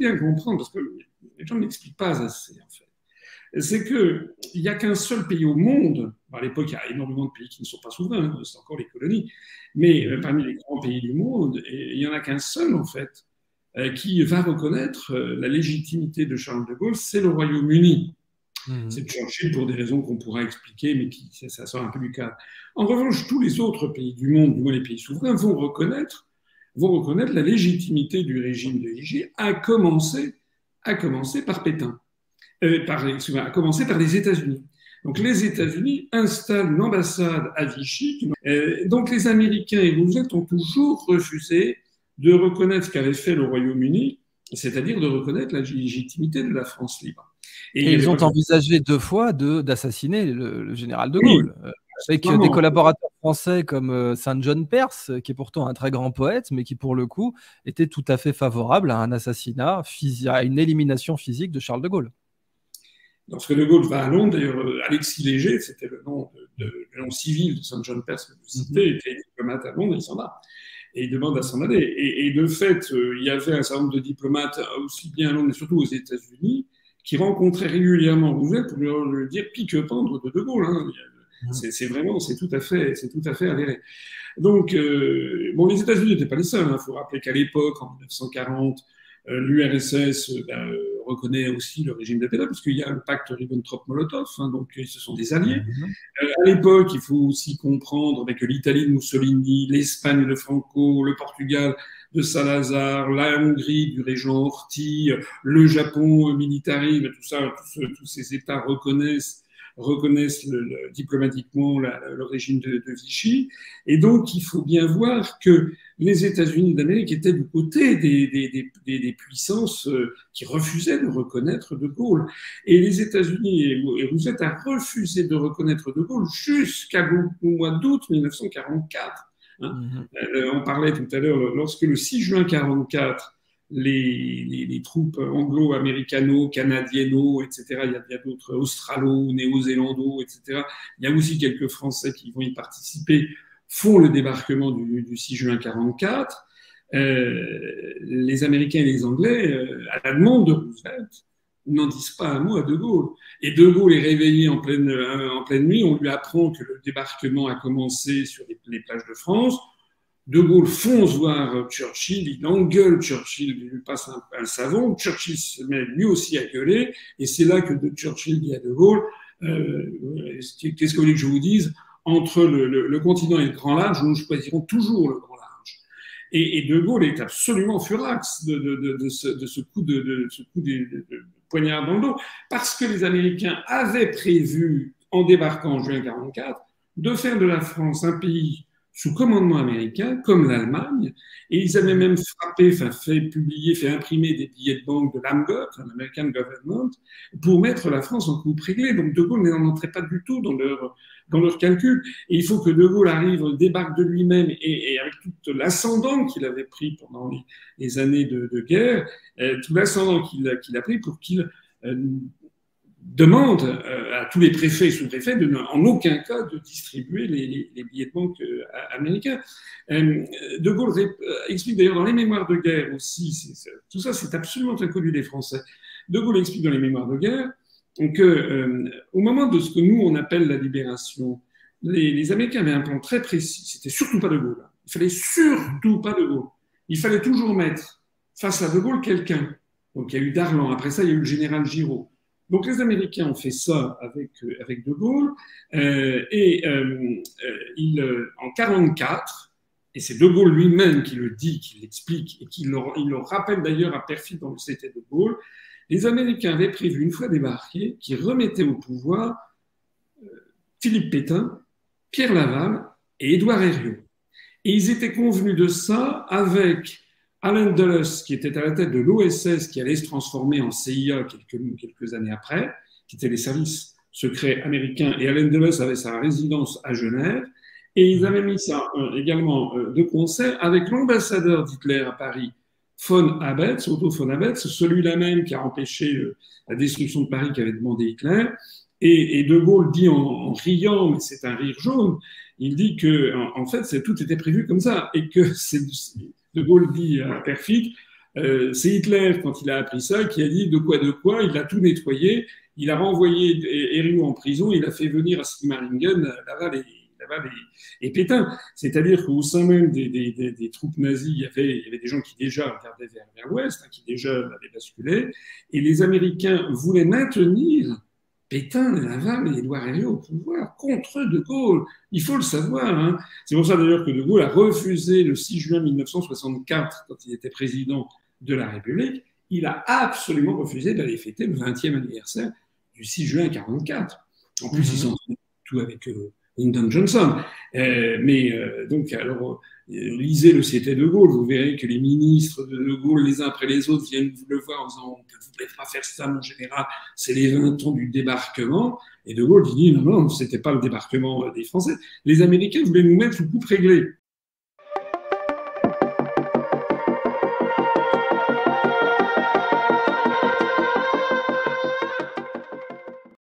bien comprendre, parce que les gens ne l'expliquent pas assez, en fait, c'est qu'il n'y a qu'un seul pays au monde, à l'époque il y a énormément de pays qui ne sont pas souverains, hein, c'est encore les colonies, mais parmi les grands pays du monde, il n'y en a qu'un seul en fait qui va reconnaître la légitimité de Charles de Gaulle, c'est le Royaume-Uni. C'est Churchill pour des raisons qu'on pourra expliquer, mais ça sort un peu du cadre. En revanche, tous les autres pays du monde, du moins les pays souverains, vont reconnaître la légitimité du régime de Vichy, à commencer par Pétain. À commencer par les États-Unis. Donc les États-Unis installent une ambassade à Vichy. Donc les Américains et Roosevelt ont toujours refusé de reconnaître ce qu'avait fait le Royaume-Uni, c'est-à-dire de reconnaître la légitimité de la France libre. Et ils ont envisagé 2 fois d'assassiner le général de Gaulle, avec des collaborateurs français comme Saint John Perse, qui est pourtant un très grand poète, mais qui pour le coup était tout à fait favorable à un assassinat, à une élimination physique de Charles de Gaulle. Lorsque de Gaulle va à Londres, d'ailleurs, Alexis Léger, c'était le nom civil de Saint John Perse que vous citez, était diplomate à Londres, il s'en va. Et il demande à s'en aller. Et de fait, il y avait un certain nombre de diplomates, aussi bien à Londres, mais surtout aux États-Unis, qui rencontraient régulièrement Roosevelt pour lui dire pique-pendre de Gaulle. Hein. C'est tout à fait avéré. Donc, bon, les États-Unis n'étaient pas les seuls. Il faut rappeler qu'à l'époque, en 1940, l'URSS reconnaît aussi le régime de Pétain, puisqu'il y a le pacte Ribbentrop-Molotov, hein, donc ce sont des alliés. À l'époque, il faut aussi comprendre que l'Italie de Mussolini, l'Espagne de Franco, le Portugal de Salazar, la Hongrie du régent Horthy, le Japon militarisme, tout ça, tous ces États reconnaissent diplomatiquement le régime de Vichy. Et donc, il faut bien voir que les États-Unis d'Amérique étaient du côté des puissances qui refusaient de reconnaître de Gaulle. Et les États-Unis et Roosevelt a refusé de reconnaître de Gaulle jusqu'au mois d'août 1944. Hein. On parlait tout à l'heure, lorsque le 6 juin 1944, les troupes anglo-américano, canadienno, etc. Il y a d'autres australo, néo-zélando, etc. Il y a aussi quelques Français qui vont y participer, font le débarquement du 6 juin 1944. Les Américains et les Anglais, à la demande de Roosevelt, n'en disent pas un mot à De Gaulle. Et De Gaulle est réveillé en pleine nuit, on lui apprend que le débarquement a commencé sur les plages de France. De Gaulle fonce voir Churchill, il engueule Churchill, il lui passe un savon, Churchill se met lui aussi à gueuler, et c'est là que Churchill dit à De Gaulle, qu'est-ce que vous voulez que je vous dise, entre le continent et le grand large, nous choisirons toujours le grand large. Et De Gaulle est absolument furax de ce coup de poignard dans le dos, parce que les Américains avaient prévu, en débarquant en juin 1944, de faire de la France un pays sous commandement américain, comme l'Allemagne, et ils avaient même fait imprimer des billets de banque de l'AMGOT, l'American Government, pour mettre la France en coupe réglée. Donc De Gaulle n'en entrait pas du tout dans leur calcul. Et il faut que De Gaulle débarque de lui-même, et avec tout l'ascendant qu'il avait pris pendant les années de guerre, tout l'ascendant qu'il a pris pour qu'il demande à tous les préfets et sous-préfets en aucun cas de distribuer les billets de banque américains. De Gaulle explique d'ailleurs dans les mémoires de guerre aussi, tout ça c'est absolument inconnu des Français. De Gaulle explique dans les mémoires de guerre que au moment de ce que nous on appelle la libération, les Américains avaient un plan très précis, c'était surtout pas De Gaulle. Il fallait surtout pas De Gaulle. Il fallait toujours mettre face à De Gaulle quelqu'un. Donc il y a eu Darlan, après ça il y a eu le général Giraud. Donc les Américains ont fait ça avec De Gaulle en 1944, et c'est De Gaulle lui-même qui le dit, qui l'explique, et il le rappelle d'ailleurs à Perfit dans le C'était De Gaulle, les Américains avaient prévu une fois débarqués qui remettaient au pouvoir Philippe Pétain, Pierre Laval et Édouard Herriot. Et ils étaient convenus de ça avec Allen Dulles, qui était à la tête de l'OSS, qui allait se transformer en CIA quelques années après, qui étaient les services secrets américains, et Allen Dulles avait sa résidence à Genève, et ils avaient mis ça également de concert avec l'ambassadeur d'Hitler à Paris, von Abetz, Otto von Abetz, celui-là même qui a empêché la destruction de Paris qu'avait demandé Hitler, et De Gaulle dit en riant, mais c'est un rire jaune, il dit que en fait tout était prévu comme ça, et que c'est De Gaulle dit à Perfit, C'est Hitler, quand il a appris ça, qui a dit de quoi, il a tout nettoyé, il a renvoyé Herriot en prison, il a fait venir à Sigmaringen, Laval et Pétain. C'est-à-dire qu'au sein même des troupes nazies, il y avait des gens qui déjà regardaient vers l'ouest, hein, qui déjà avaient basculé, et les Américains voulaient maintenir Pétain, Laval et Édouard Herriot au pouvoir contre De Gaulle. Il faut le savoir. Hein. C'est pour ça d'ailleurs que De Gaulle a refusé le 6 juin 1964, quand il était président de la République, il a absolument refusé d'aller fêter le 20e anniversaire du 6 juin 1944. En plus, ils sont tout avec Lyndon Johnson. Donc, alors, lisez le C'était De Gaulle, vous verrez que les ministres de Gaulle, les uns après les autres, viennent vous le voir en disant « vous ne pouvez pas faire ça, mon général, c'est les 20 ans du débarquement ». Et De Gaulle dit « non, non, c'était pas le débarquement des Français. Les Américains voulaient nous mettre sous coupe réglée.